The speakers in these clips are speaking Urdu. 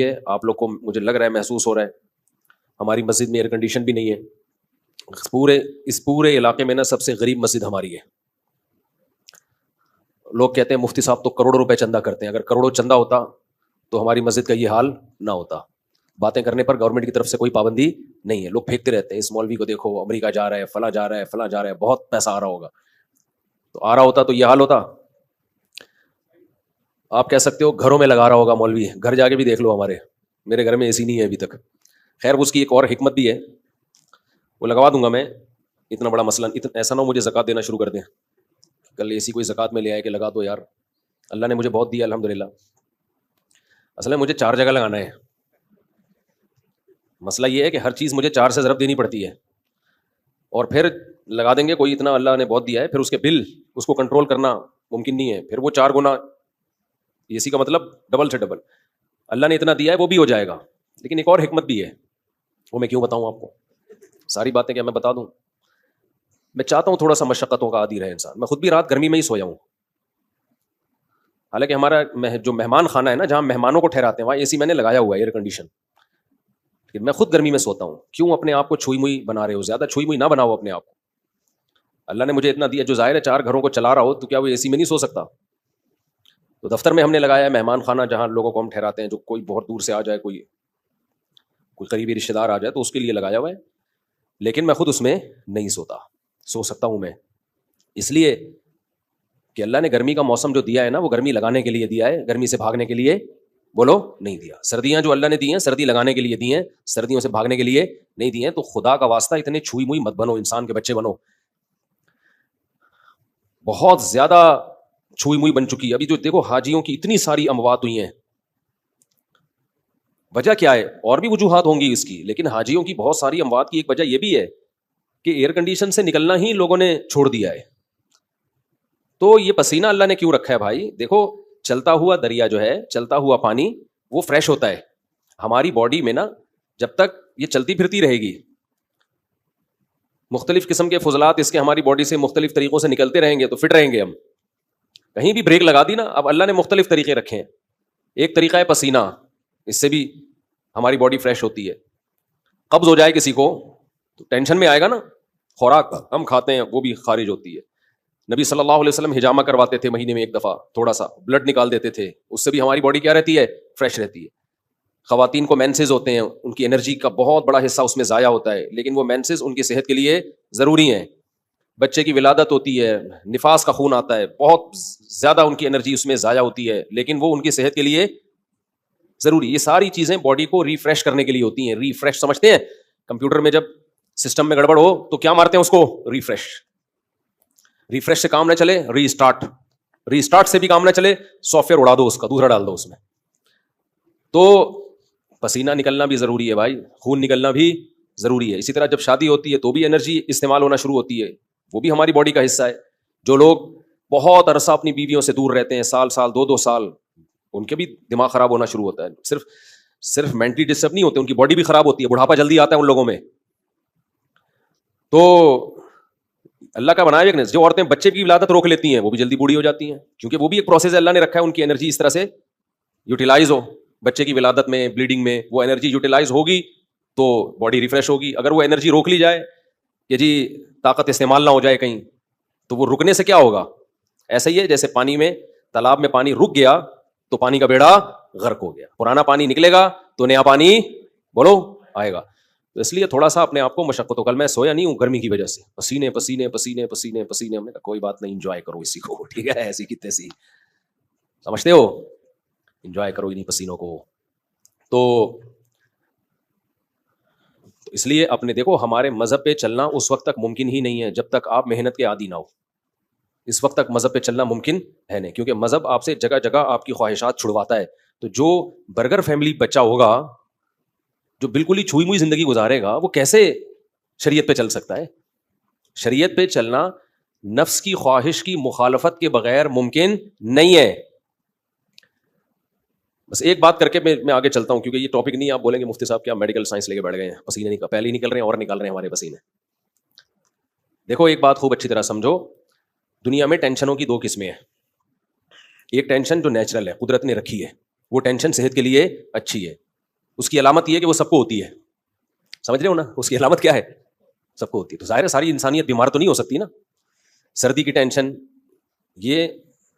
ہے. آپ لوگ کو مجھے لگ رہا ہے محسوس ہو رہا ہے, ہماری مسجد میں ایئر کنڈیشن بھی نہیں ہے. اس پورے علاقے میں نا سب سے غریب مسجد ہماری ہے. لوگ کہتے ہیں مفتی صاحب تو کروڑوں روپے چندہ کرتے ہیں, اگر کروڑوں چندہ ہوتا تو ہماری مسجد کا یہ حال نہ ہوتا. باتیں کرنے پر گورنمنٹ کی طرف سے کوئی پابندی نہیں ہے, لوگ پھینکتے رہتے ہیں اس مولوی کو دیکھو امریکہ جا رہا ہے, فلاں جا رہا ہے, فلاں جا رہا ہے, بہت پیسہ آ رہا ہوگا. تو آ رہا ہوتا تو یہ حال ہوتا. آپ کہہ سکتے ہو گھروں میں لگا رہا ہوگا مولوی, گھر جا کے بھی دیکھ لو, میرے گھر میں اے سی نہیں ہے ابھی تک. خیر اس کی ایک اور حکمت بھی ہے, وہ لگوا دوں گا میں. اتنا بڑا مسئلہ ایسا نہ ہو مجھے زکوٰۃ دینا شروع کر دیں, کل اے سی کوئی زکوٰۃ میں لے آئے کہ لگا دو یار, اللہ نے مجھے بہت دیا الحمدللہ. اصل میں مجھے 4 جگہ لگانا ہے. مسئلہ یہ ہے کہ ہر چیز مجھے 4 سے ضرب دینی پڑتی ہے, اور پھر لگا دیں گے کوئی اتنا اللہ نے بہت دیا ہے, پھر اس کے بل اس کو کنٹرول کرنا ممکن نہیں ہے, پھر وہ 4 گنا اے سی کا مطلب ڈبل سے ڈبل. اللہ نے اتنا دیا ہے وہ بھی ہو جائے گا. لیکن ایک اور حکمت بھی ہے, وہ میں کیوں بتاؤں آپ کو, ساری باتیں کیا میں بتا دوں؟ میں چاہتا ہوں تھوڑا سا مشقتوں کا عادی رہے انسان. میں خود بھی رات گرمی میں ہی سویا ہوں, حالانکہ ہمارا جو مہمان خانہ ہے نا, جہاں مہمانوں کو ٹھہراتے ہیں, وہاں اے سی میں نے لگایا ہوا ہے, ایئر کنڈیشن. میں خود گرمی میں سوتا ہوں. کیوں اپنے آپ کو چھوئی موئی بنا رہے ہو؟ زیادہ چھوئی موئی نہ بناؤ اپنے آپ کو. اللہ نے مجھے اتنا دیا, جو ظاہر ہے 4 گھروں کو چلا رہا ہو تو کیا وہ اے سی میں نہیں سو سکتا؟ تو دفتر میں ہم نے لگایا ہے مہمان خانہ, جہاں لوگوں کو ہم ٹھہراتے ہیں, جو کوئی بہت دور سے آ جائے, کوئی قریبی رشتے دار آ جائے, تو اس کے لیے لگایا ہوا ہے. لیکن میں خود اس میں نہیں سوتا. سو سکتا ہوں میں اس لیے کہ اللہ نے گرمی کا موسم جو دیا ہے نا, وہ گرمی لگانے کے لیے دیا ہے, گرمی سے بھاگنے کے لیے بولو نہیں دیا. سردیاں جو اللہ نے دی ہیں سردی لگانے کے لیے دی ہیں, سردیوں سے بھاگنے کے لیے نہیں دی ہیں. تو خدا کا واسطہ اتنے چھوئی موئی مت بنو, انسان کے بچے بنو. بہت زیادہ چھوئی موئی بن چکی ہے. ابھی جو دیکھو حاجیوں کی اتنی ساری اموات ہوئی ہیں, وجہ کیا ہے؟ اور بھی وجوہات ہوں گی اس کی, لیکن حاجیوں کی بہت ساری اموات کی ایک وجہ یہ بھی ہے کہ ایئر کنڈیشن سے نکلنا ہی لوگوں نے چھوڑ دیا ہے. تو یہ پسینہ اللہ نے کیوں رکھا ہے بھائی؟ دیکھو چلتا ہوا دریا جو ہے, چلتا ہوا پانی, وہ فریش ہوتا ہے. ہماری باڈی میں نا جب تک یہ چلتی پھرتی رہے گی, مختلف قسم کے فضلات اس کے ہماری باڈی سے مختلف طریقوں سے نکلتے رہیں گے, تو فٹ رہیں گے ہم. کہیں بھی بریک لگا دی نا, اب اللہ نے مختلف طریقے رکھے ہیں. ایک طریقہ ہے پسینہ, اس سے بھی ہماری باڈی فریش ہوتی ہے. قبض ہو جائے کسی کو تو ٹینشن میں آئے گا نا, خوراک ہم کھاتے ہیں وہ بھی خارج ہوتی ہے. نبی صلی اللہ علیہ وسلم حجامہ کرواتے تھے مہینے میں ایک دفعہ, تھوڑا سا بلڈ نکال دیتے تھے, اس سے بھی ہماری باڈی کیا رہتی ہے؟ فریش رہتی ہے. خواتین کو مینسز ہوتے ہیں, ان کی انرجی کا بہت بڑا حصہ اس میں ضائع ہوتا ہے, لیکن وہ مینسز ان کی صحت کے لیے ضروری ہیں. بچے کی ولادت ہوتی ہے, نفاس کا خون آتا ہے, بہت زیادہ ان کی انرجی اس میں ضائع ہوتی ہے, لیکن وہ ان کی صحت کے لیے ضروری. یہ ساری چیزیں باڈی کو ریفریش کرنے کے لیے ہوتی ہیں. ریفریش سمجھتے ہیں, کمپیوٹر میں جب سسٹم میں گڑبڑ ہو تو کیا مارتے ہیں اس کو؟ ریفریش. ریفریش سے کام نہ چلے, ری اسٹارٹ. ری اسٹارٹ سے بھی کام نہ چلے, سافٹ ویئر اڑا دو, اس کا دوسرا ڈال دو اس میں. تو پسینہ نکلنا بھی ضروری ہے بھائی, خون نکلنا بھی ضروری ہے. اسی طرح جب شادی ہوتی ہے تو بھی انرجی استعمال ہونا شروع ہوتی ہے, وہ بھی ہماری باڈی کا حصہ ہے. جو لوگ بہت عرصہ اپنی بیویوں سے دور رہتے ہیں, سال 2 سال, ان کے بھی دماغ خراب ہونا شروع ہوتا ہے. صرف مینٹلی ڈسٹرب نہیں ہوتے, ان کی باڈی بھی خراب ہوتی ہے, بڑھاپا جلدی آتا ہے ان لوگوں میں. تو اللہ کا بنایا ہے, جو عورتیں بچے کی ولادت روک لیتی ہیں وہ بھی جلدی بوڑھی ہو جاتی ہیں, کیونکہ وہ بھی ایک پروسیس اللہ نے رکھا ہے, ان کی انرجی اس طرح سے یوٹیلائز ہو. بچے کی ولادت میں, بلیڈنگ میں وہ انرجی یوٹیلائز ہوگی تو باڈی ریفریش ہوگی. اگر وہ انرجی روک لی جائے کہ جی طاقت استعمال نہ ہو جائے کہیں, تو وہ رکنے سے کیا ہوگا؟ ایسا ہی ہے جیسے پانی میں, تالاب میں پانی رک گیا تو پانی کا بیڑا غرق ہو گیا. پرانا پانی نکلے گا تو نیا پانی بولو آئے گا. تو اس لیے تھوڑا سا اپنے آپ کو مشقت ہو. کل میں سویا نہیں ہوں گرمی کی وجہ سے, پسینے پسینے پسینے پسینے پسینے. ہم نے کہا کوئی بات نہیں, انجوائے کرو اسی کو, ٹھیک ہے, ایسی کی تیسی, سمجھتے ہو, انجوائے کرو انہیں پسینوں کو. تو اس لیے اپنے دیکھو, ہمارے مذہب پہ چلنا اس وقت تک ممکن ہی نہیں ہے جب تک آپ محنت کے عادی نہ ہو. اس وقت تک مذہب پہ چلنا ممکن ہے نہیں, کیونکہ مذہب آپ سے جگہ جگہ آپ کی خواہشات چھڑواتا ہے. تو جو برگر فیملی بچہ ہوگا, جو بالکل ہی چھوئی موئی زندگی گزارے گا, وہ کیسے شریعت پہ چل سکتا ہے؟ شریعت پہ چلنا نفس کی خواہش کی مخالفت کے بغیر ممکن نہیں ہے. بس ایک بات کر کے میں آگے چلتا ہوں, کیونکہ یہ ٹاپک نہیں, آپ بولیں گے مفتی صاحب کیا میڈیکل سائنس لے کے بیٹھ گئے ہیں, پسینے پہلے ہی نکل رہے ہیں اور نکال رہے ہیں ہمارے پسینے. دیکھو ایک بات خوب اچھی طرح سمجھو, دنیا میں ٹینشنوں کی 2 قسمیں ہیں. ایک ٹینشن جو نیچرل ہے, قدرت نے رکھی ہے, وہ ٹینشن صحت کے لیے اچھی ہے. اس کی علامت یہ ہے کہ وہ سب کو ہوتی ہے. سمجھ رہے ہو نا, اس کی علامت کیا ہے؟ سب کو ہوتی ہے. تو ظاہر ہے ساری انسانیت بیمار تو نہیں ہو سکتی نا. سردی کی ٹینشن یہ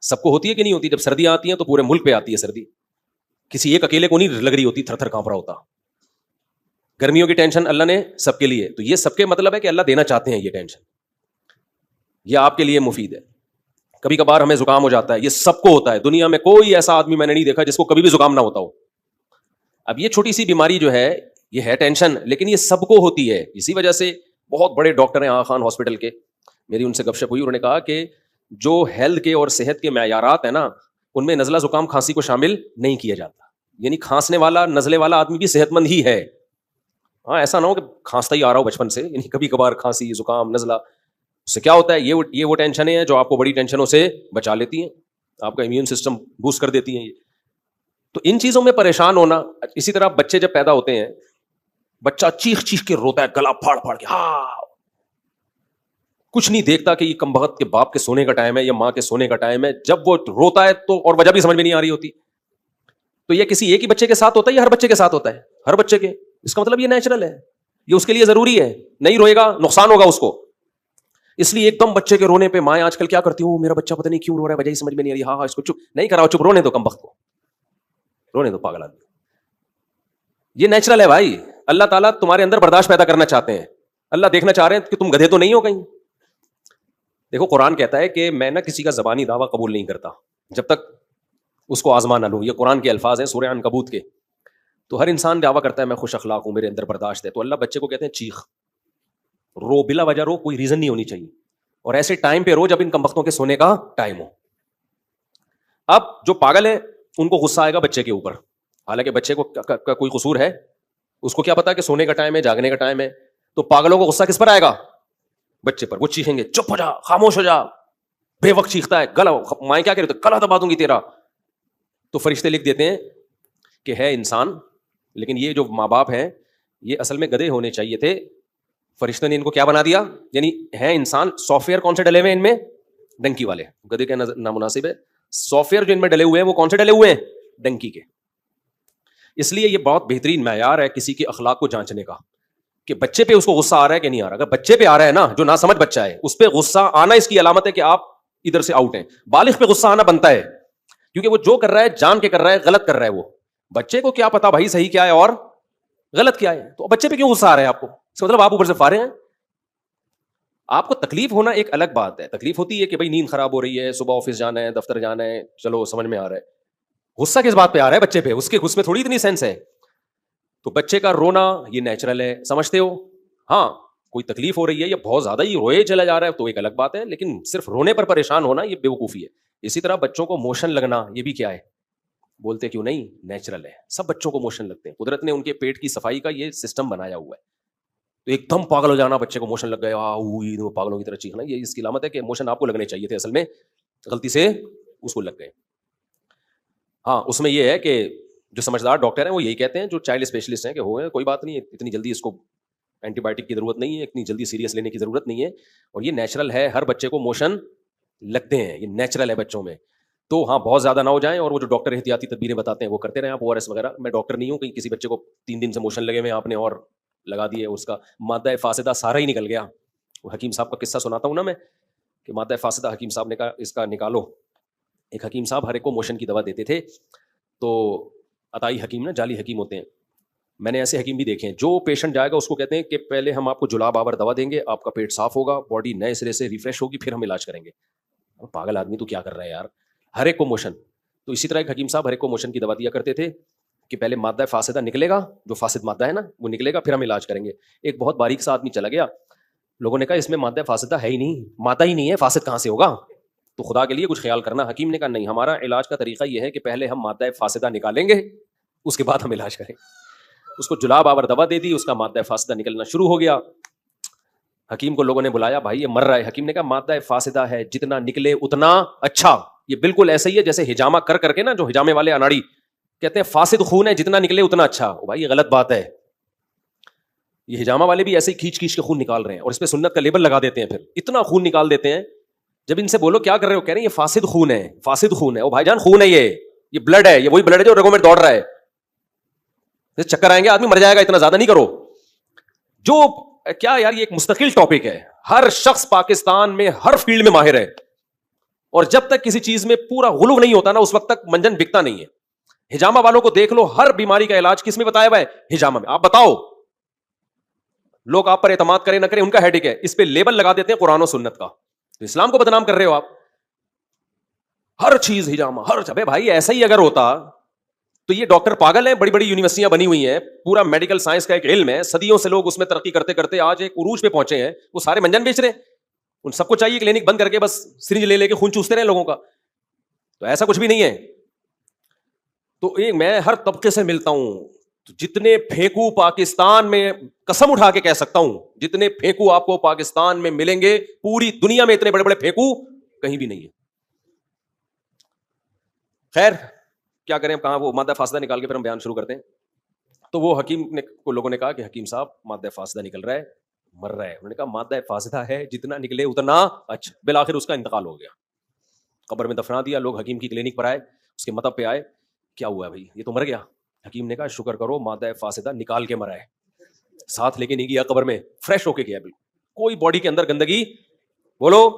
سب کو ہوتی ہے کہ نہیں ہوتی؟ جب سردیاں آتی ہیں تو پورے ملک پہ آتی ہے سردی, کسی ایک اکیلے کو نہیں لگ رہی ہوتی, تھر تھر کانپ رہا ہوتا. گرمیوں کی ٹینشن اللہ نے سب کے لیے, تو یہ سب کے مطلب ہے کہ اللہ دینا چاہتے ہیں یہ ٹینشن, یہ آپ کے لیے مفید ہے. کبھی کبھار ہمیں زکام ہو جاتا ہے, یہ سب کو ہوتا ہے. دنیا میں کوئی ایسا آدمی میں نے نہیں دیکھا جس کو کبھی بھی زکام نہ ہوتا ہو. اب یہ چھوٹی سی بیماری جو ہے یہ ہے ٹینشن, لیکن یہ سب کو ہوتی ہے. اسی وجہ سے بہت بڑے ڈاکٹر ہیں آغا خان ہاسپٹل کے, میری ان سے گپ شپ ہوئی, انہوں نے کہا کہ جو ہیلتھ کے اور صحت کے معیارات ہیں نا, ان میں نزلہ زکام کھانسی کو شامل نہیں کیا جاتا. یعنی کھانسنے والا نزلے والا آدمی بھی صحت مند ہی ہے. ہاں, ایسا نہ ہو کہ کھانستا ہی آ رہا ہو بچپن سے, یعنی کبھی کبھار کھانسی زکام نزلہ, اس سے کیا ہوتا ہے, یہ وہ ٹینشنیں ہیں جو آپ کو بڑی ٹینشنوں سے بچا لیتی ہیں, آپ کا امیون سسٹم بوسٹ کر دیتی ہیں. یہ تو ان چیزوں میں پریشان ہونا. اسی طرح بچے جب پیدا ہوتے ہیں, بچہ چیخ چیخ کے روتا ہے, گلا پھاڑ پھاڑ کے, ہاں, کچھ نہیں دیکھتا کہ یہ کمبخت کے باپ کے سونے کا ٹائم ہے یا ماں کے سونے کا ٹائم ہے. جب وہ روتا ہے تو, اور وجہ بھی سمجھ میں نہیں آ رہی ہوتی, تو یہ کسی ایک ہی بچے کے ساتھ ہوتا ہے یا ہر بچے کے ساتھ ہوتا ہے؟ ہر بچے کے. اس کا مطلب یہ نیچرل ہے, یہ اس کے لیے ضروری ہے. نہیں روئے گا نقصان ہوگا اس کو. اس لیے ایک دم بچے کے رونے پہ مائیں آج کل کیا کرتی ہوں, میرا بچہ پتہ نہیں کیوں رو رہا ہے, وجہ ہی سمجھ میں نہیں آ رہی, ہاں اس کو چپ نہیں کراؤ, چپ رونے دو کمبخت کو, رونے دو پاگل آدمی. یہ نیچرل ہے بھائی. اللہ تعالیٰ تمہارے اندر برداشت پیدا کرنا چاہتے ہیں. اللہ دیکھنا چاہ رہے ہیں کہ تم گدھے تو نہیں ہو کہیں. دیکھو قرآن کہتا ہے کہ میں نہ کسی کا زبانی دعویٰ قبول نہیں کرتا جب تک اس کو آزما نہ لوں. یہ قرآن کے الفاظ ہیں سورہ عنکبوت کے. تو ہر انسان دعویٰ کرتا ہے میں خوش اخلاق ہوں, میرے اندر برداشت ہے. تو اللہ بچے کو کہتے ہیں چیخ, رو, بلا وجہ رو, کوئی ریزن نہیں ہونی چاہیے, اور ایسے ٹائم پہ رو جب ان کمبختوں کے سونے کا ٹائم ہو. اب جو پاگل ہیں ان کو غصہ آئے گا بچے کے اوپر, حالانکہ بچے کو کوئی قصور ہے, اس کو کیا پتا کہ سونے کا ٹائم ہے, جاگنے کا ٹائم ہے. تو پاگلوں کو غصہ کس پر آئے گا؟ بچے پر. وہ چیخیں گے چپ ہو جا, خاموش ہو جا, بے وقت چیختا ہے, گلا, مائیں کیا کرے, گلا دبا دوں گی تیرا. تو فرشتے لکھ دیتے ہیں کہ ہے انسان, لیکن یہ جو ماں باپ ہیں یہ اصل میں گدھے ہونے چاہیے تھے. فرشتوں نے ان کو کیا بنا دیا, یعنی ہے انسان. سافٹ ویئر کون سے ڈلے ہوئے ہیں ان میں؟ ڈنکی والے. گدھے کا نامناسب ہے. سافٹ ویئر جو ان میں ڈلے ہوئے ہیں وہ کون سے ڈلے ہوئے ہیں؟ ڈنکی کے. اس لیے یہ بہت بہترین معیار ہے کسی کے اخلاق کو جانچنے کا کہ بچے پہ اس کو غصہ آ رہا ہے کہ نہیں آ رہا. اگر بچے پہ آ رہا ہے نا, جو نہ سمجھ بچہ ہے, اس پہ غصہ آنا اس کی علامت ہے کہ آپ ادھر سے آؤٹ ہیں. بالغ پہ غصہ آنا بنتا ہے, کیونکہ وہ جو کر رہا ہے جان کے کر رہا ہے, غلط کر رہا ہے. وہ بچے کو کیا پتا بھائی صحیح کیا ہے اور غلط کیا ہے, تو بچے پہ کیوں غصہ آ رہا ہے آپ کو؟ اس کا مطلب آپ اوپر سے فارغ ہیں. آپ کو تکلیف ہونا ایک الگ بات ہے. تکلیف ہوتی ہے کہ بھائی نیند خراب ہو رہی ہے, صبح آفس جانا ہے, دفتر جانا ہے, چلو سمجھ میں آ رہا ہے. غصہ کس بات پہ آ رہا ہے؟ بچے پہ. اس میں تھوڑی اتنی سینس ہے. تو بچے کا رونا یہ نیچرل ہے, سمجھتے ہو. ہاں کوئی تکلیف ہو رہی ہے یا بہت زیادہ ہی روئے چلا جا رہا ہے تو ایک الگ بات ہے, لیکن صرف رونے پر پریشان ہونا یہ بیوقوفی ہے. اسی طرح بچوں کو موشن لگنا یہ بھی کیا ہے؟ بولتے کیوں نہیں, نیچرل ہے. سب بچوں کو موشن لگتے ہیں, قدرت نے ان کے پیٹ کی صفائی کا یہ سسٹم بنایا ہوا ہے. تو ایک دم پاگل ہو جانا, بچے کو موشن لگ گیا, پاگلوں کی طرح چیخنا, یہ اس کی علامت ہے کہ موشن آپ کو لگنے چاہیے تھے, اصل میں غلطی سے اس کو لگ گئے. ہاں اس میں یہ ہے کہ جو سمجھدار ڈاکٹر ہیں وہ یہی کہتے ہیں, جو چائلڈ اسپیشلسٹ ہیں, کہ ہو گئے کوئی بات نہیں, اتنی جلدی اس کو اینٹی بایوٹک کی ضرورت نہیں ہے, اتنی جلدی سیریس لینے کی ضرورت نہیں ہے, اور یہ نیچرل ہے. ہر بچے کو موشن لگتے ہیں, یہ نیچرل ہے بچوں میں. تو ہاں بہت زیادہ نہ ہو جائیں, اور وہ جو ڈاکٹر احتیاطی تدبیریں بتاتے ہیں وہ کرتے رہیں آپ, ORS وغیرہ. میں ڈاکٹر نہیں ہوں, کہیں کسی بچے کو 3 دن سے موشن لگے ہوئے آپ نے اور لگا دیے, اس کا مادہ فاسدہ سارا ہی نکل گیا. وہ حکیم صاحب کا قصہ سناتا ہوں نا میں, کہ مادہ فاسدہ حکیم صاحب نے کہا اس کا نکالو. ایک حکیم صاحب ہر ایک کو موشن کی دوا دیتے تھے. تو عطائی حکیم نا, جعلی حکیم ہوتے ہیں. میں نے ایسے حکیم بھی دیکھے ہیں, جو پیشنٹ جائے گا اس کو کہتے ہیں کہ پہلے ہم آپ کو جلاب آور دوا دیں گے, آپ کا پیٹ صاف ہوگا, باڈی نئے سرے سے ریفریش ہوگی, پھر ہم علاج کریں گے. پاگل آدمی تو کیا کر رہا ہے یار, ہر ایک کو موشن. تو اسی طرح ایک حکیم صاحب ہر ایک کو موشن کی دوا دیا کرتے تھے کہ پہلے مادہ فاسدہ نکلے گا, جو فاسد مادہ ہے نا وہ نکلے گا, پھر ہم علاج کریں گے. ایک بہت باریک سا آدمی چلا گیا, لوگوں نے کہا اس میں مادہ فاسدہ ہے ہی نہیں, مادہ ہی نہیں ہے, فاسد کہاں سے ہوگا, تو خدا کے لیے کچھ خیال کرنا. حکیم نے کہا نہیں, ہمارا علاج کا طریقہ یہ ہے کہ پہلے ہم مادہ فاسدہ نکالیں گے, اس کے بعد ہم علاج کریں. اس کو جلاب آور دوا دے دی, اس کا مادہ فاسدہ نکلنا شروع ہو گیا. حکیم کو لوگوں نے بلایا, بھائی یہ مر رہا ہے. حکیم نے کہا مادہ فاسدہ ہے, جتنا نکلے اتنا اچھا. یہ بالکل ایسا ہی ہے جیسے ہجامہ کر کے نا, جو ہجامے والے اناڑی کہتے ہیں فاسد خون ہے, جتنا نکلے اتنا اچھا. بھائی یہ غلط بات ہے. یہ ہجامہ والے بھی ایسے ہی کھینچ کے خون نکال رہے ہیں, اور اس پہ سنت کا لیبل لگا دیتے ہیں, پھر اتنا خون نکال دیتے ہیں. جب ان سے بولو کیا کر رہے ہو, کہہ رہے ہیں یہ فاسد خون ہے, فاسد خون ہے. او بھائی جان خون ہے, یہ بلڈ ہے, یہ وہی بلڈ ہے جو رگوں میں دوڑ رہا ہے. چکر آئیں گے, آدمی مر جائے گا, اتنا زیادہ نہیں کرو. جو کیا یار, یہ ایک مستقل ٹاپک ہے. ہر شخص پاکستان میں ہر فیلڈ میں ماہر ہے, اور جب تک کسی چیز میں پورا غلو نہیں ہوتا نا, اس وقت تک منجن بکتا نہیں ہے. ہجامہ والوں کو دیکھ لو, ہر بیماری کا علاج کس میں بتایا ہوا ہے؟ ہجامہ میں. آپ بتاؤ, لوگ آپ پر اعتماد کریں نہ کریں ان کا ہیڈک ہے, اس پہ لیبل لگا دیتے ہیں قرآن و سنت کا, تو اسلام کو بدنام کر رہے ہو آپ. ہر چیز ہجامہ, ہر ابے بھائی ایسا ہی اگر ہوتا تو یہ ڈاکٹر پاگل ہیں. بڑی بڑی یونیورسٹیاں بنی ہوئی ہیں, پورا میڈیکل سائنس کا ایک علم ہے, صدیوں سے لوگ اس میں ترقی کرتے کرتے آج ایک عروج پہ پہنچے ہیں, وہ سارے منجن بیچ رہے ہیں. ان سب کو چاہیے کلینک بند کر کے بس سرنج لے لے کے خون چوستے رہے لوگوں کا. تو ایسا کچھ بھی نہیں ہے. تو میں ہر طبقے سے ملتا ہوں, جتنے پھینکو پاکستان میں, قسم اٹھا کے کہہ سکتا ہوں, جتنے پھینکو آپ کو پاکستان میں ملیں گے, پوری دنیا میں اتنے بڑے بڑے پھینکو کہیں بھی نہیں ہے. خیر کیا کریں, کہاں وہ مادہ فاسدہ نکال کے پھر ہم بیان شروع کرتے ہیں. تو وہ حکیم نے کو لوگوں نے کہا کہ حکیم صاحب مادہ فاسدہ نکل رہا ہے, مر رہا ہے. انہوں نے کہا مادہ فاسدہ ہے, جتنا نکلے اتنا اچھا. بالآخر اس کا انتقال ہو گیا, قبر میں دفنا دیا. لوگ حکیم کی کلینک پر آئے, اس کے مطب پہ آئے, کیا ہوا ہے بھائی, یہ تو مر گیا. حکیم نے کہا شکر کرو مادہ فاسدہ نکال کے مرا ہے, ساتھ لے کے نہیں گیا قبر میں, فریش ہو کے گیا, بالکل کوئی باڈی کے اندر گندگی بولو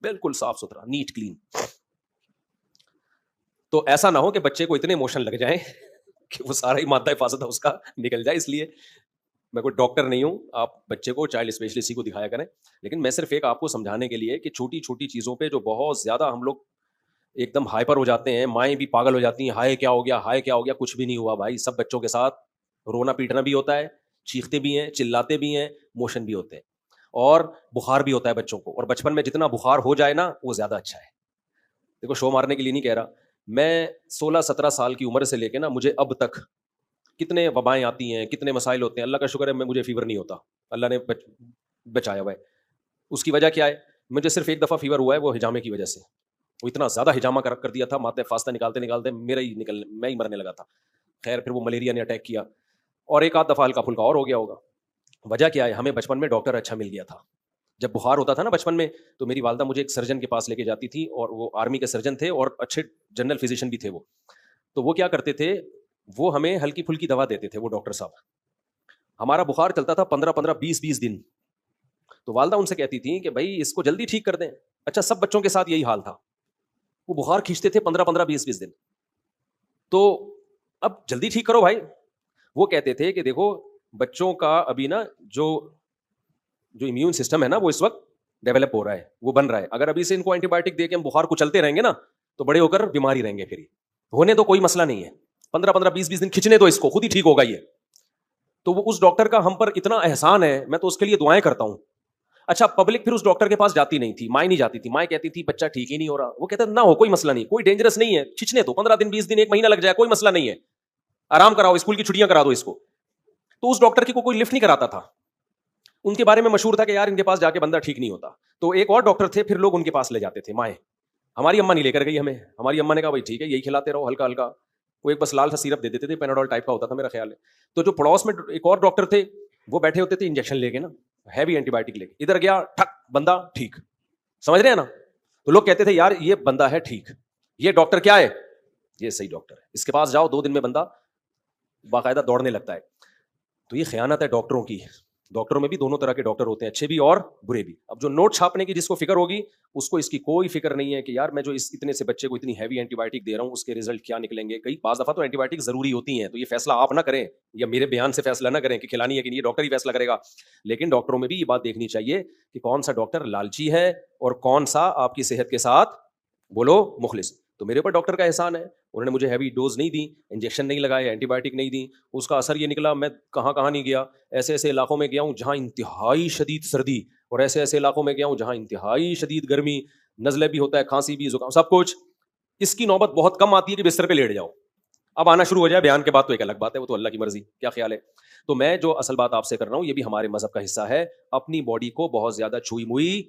بالکل صاف ستھرا, نیٹ کلین. تو ایسا نہ ہو کہ بچے کو اتنے ایموشن لگ جائیں کہ وہ سارا ہی مادہ فاسدہ اس کا نکل جائے. اس لیے میں کوئی ڈاکٹر نہیں ہوں, آپ بچے کو چائلڈ اسپیشلسٹ کو دکھایا کریں. لیکن میں صرف ایک آپ کو سمجھانے کے لیے کہ چھوٹی چھوٹی چیزوں پہ جو بہت زیادہ ہم لوگ ایک دم ہائپر ہو جاتے ہیں, مائیں بھی پاگل ہو جاتی ہیں, ہائے کیا ہو گیا, ہائے کیا ہو گیا. کچھ بھی نہیں ہوا بھائی, سب بچوں کے ساتھ رونا پیٹنا بھی ہوتا ہے, چیختے بھی ہیں, چلاتے بھی ہیں, موشن بھی ہوتے ہیں, اور بخار بھی ہوتا ہے بچوں کو. اور بچپن میں جتنا بخار ہو جائے نا وہ زیادہ اچھا ہے. دیکھو شو مارنے کے لیے نہیں کہہ رہا, میں 16-17 سال کی عمر سے لے کے نا مجھے اب تک کتنے وبائیں آتی ہیں, کتنے مسائل ہوتے ہیں. اللہ کا شکر ہے مجھے فیور نہیں ہوتا, اللہ نے بچایا ہوا ہے. اس کی وجہ کیا ہے؟ مجھے صرف ایک دفعہ فیور ہوا ہے, وہ ہجامے کی وجہ سے. وہ اتنا زیادہ ہجامہ کر دیا تھا, مادہ فاسدہ نکالتے نکالتے میں ہی مرنے لگا تھا. خیر پھر وہ ملیریا نے اٹیک کیا, اور ایک آدھ دفعہ ہلکا پھلکا اور ہو گیا ہوگا. وجہ کیا ہے؟ ہمیں بچپن میں ڈاکٹر اچھا مل گیا تھا. جب بخار ہوتا تھا نا بچپن میں, تو میری والدہ مجھے ایک سرجن کے پاس لے کے جاتی تھی, اور وہ آرمی کے سرجن تھے اور اچھے جنرل فزیشین بھی تھے وہ. تو وہ کیا کرتے تھے, وہ ہمیں ہلکی پھلکی دوا دیتے تھے وہ ڈاکٹر صاحب. ہمارا بخار چلتا تھا 15-20 دن. تو والدہ ان سے کہتی تھی کہ بھائی اس کو جلدی ٹھیک کر دیں. اچھا سب بچوں کے ساتھ یہی حال تھا, وہ بخار کھینچتے تھے 15-20 دن. تو اب جلدی ٹھیک کرو بھائی. وہ کہتے تھے کہ دیکھو بچوں کا ابھی نا جو امیون سسٹم ہے نا وہ اس وقت ڈیولپ ہو رہا ہے, وہ بن رہا ہے. اگر ابھی سے ان کو اینٹی بایوٹک دے کے ہم بخار کو چلتے رہیں گے نا تو بڑے ہو کر بیماری رہیں گے. پھر ہونے تو کوئی مسئلہ نہیں ہے, 15-20 دن کھینچنے تو اس کو خود ہی ٹھیک ہوگا یہ. تو وہ اس ڈاکٹر کا ہم پر اتنا احسان ہے, میں تو اس کے لیے دعائیں کرتا ہوں. اچھا پبلک پھر اس ڈاکٹر کے پاس جاتی نہیں تھی, مائیں نہیں جاتی تھی. مائیں کہتی تھی بچہ ٹھیک ہی نہیں ہو رہا. وہ کہتا نہ ہو کوئی مسئلہ نہیں, کوئی ڈینجرس نہیں ہے, کھینچنے تو 15 دن 20 دن 1 مہینہ لگ جائے, کوئی مسئلہ نہیں ہے, آرام کراؤ, اسکول کی چھٹیاں کرا دو اس کو. تو اس ڈاکٹر کی کوئی لفٹ نہیں کراتا تھا. ان کے بارے میں مشہور تھا کہ یار ان کے پاس جا کے بندہ ٹھیک نہیں ہوتا. تو ایک اور ڈاکٹر تھے, پھر لوگ ان کے پاس لے جاتے تھے مائیں. ہماری اماں نہیں لے کر گئی ہمیں, ہماری اماں نے کہا بھائی ٹھیک ہے یہی کھلاتے رہو ہلکا ہلکا. وہ ایک بس لال سا سیرپ دے دیتے تھے, پیناڈول ٹائپ کا ہوتا تھا میرا خیال ہے. تو جو پڑوس میں ایک اور ڈاکٹر تھے, وہ بیٹھے ہوتے تھے انجیکشن لے کے نا, ہیوی اینٹی بایوٹک لے کے. ادھر گیا ٹھک بندہ ٹھیک, سمجھ رہے ہیں نا. تو لوگ کہتے تھے یار یہ بندہ ہے ٹھیک, یہ ڈاکٹر کیا ہے, یہ صحیح ڈاکٹر ہے, اس کے پاس جاؤ 2 دن میں بندہ باقاعدہ دوڑنے لگتا ہے. تو یہ خیانت ہے ڈاکٹروں کی. ڈاکٹروں میں بھی دونوں طرح کے ڈاکٹر ہوتے ہیں, اچھے بھی اور برے بھی. اب جو نوٹ چھاپنے کی جس کو فکر ہوگی اس کو اس کی کوئی فکر نہیں ہے کہ یار میں جو اتنے سے بچے کو اتنی ہیوی اینٹی بایوٹک دے رہا ہوں اس کے رزلٹ کیا نکلیں گے. کئی بعض دفعہ تو اینٹی بایوٹک ضروری ہوتی ہیں, تو یہ فیصلہ آپ نہ کریں یا میرے بیان سے فیصلہ نہ کریں کہ کھلانی ہے کہ نہیں, یہ ڈاکٹر ہی فیصلہ کرے گا. لیکن ڈاکٹروں میں بھی یہ بات دیکھنی چاہیے کہ کون سا ڈاکٹر لالچی ہے اور کون سا آپ کی صحت کے ساتھ بولو مخلص. تو میرے اوپر ڈاکٹر کا احسان ہے, انہوں نے مجھے ہیوی ڈوز نہیں دی, انجیکشن نہیں لگائے, اینٹی بایوٹک نہیں دی. اس کا اثر یہ نکلا میں کہاں کہاں نہیں گیا, ایسے ایسے علاقوں میں گیا ہوں جہاں انتہائی شدید سردی, اور ایسے ایسے علاقوں میں گیا ہوں جہاں انتہائی شدید گرمی, نزلے بھی ہوتا ہے, کھانسی بھی, زکام, سب کچھ. اس کی نوبت بہت کم آتی ہے کہ بستر پہ لیٹ جاؤ. اب آنا شروع ہو جائے بیان کے بعد تو ایک الگ بات ہے, وہ تو اللہ کی مرضی. کیا خیال ہے؟ تو میں جو اصل بات آپ سے کر رہا ہوں یہ بھی ہمارے مذہب کا حصہ ہے. اپنی باڈی کو بہت زیادہ چھوئی موئی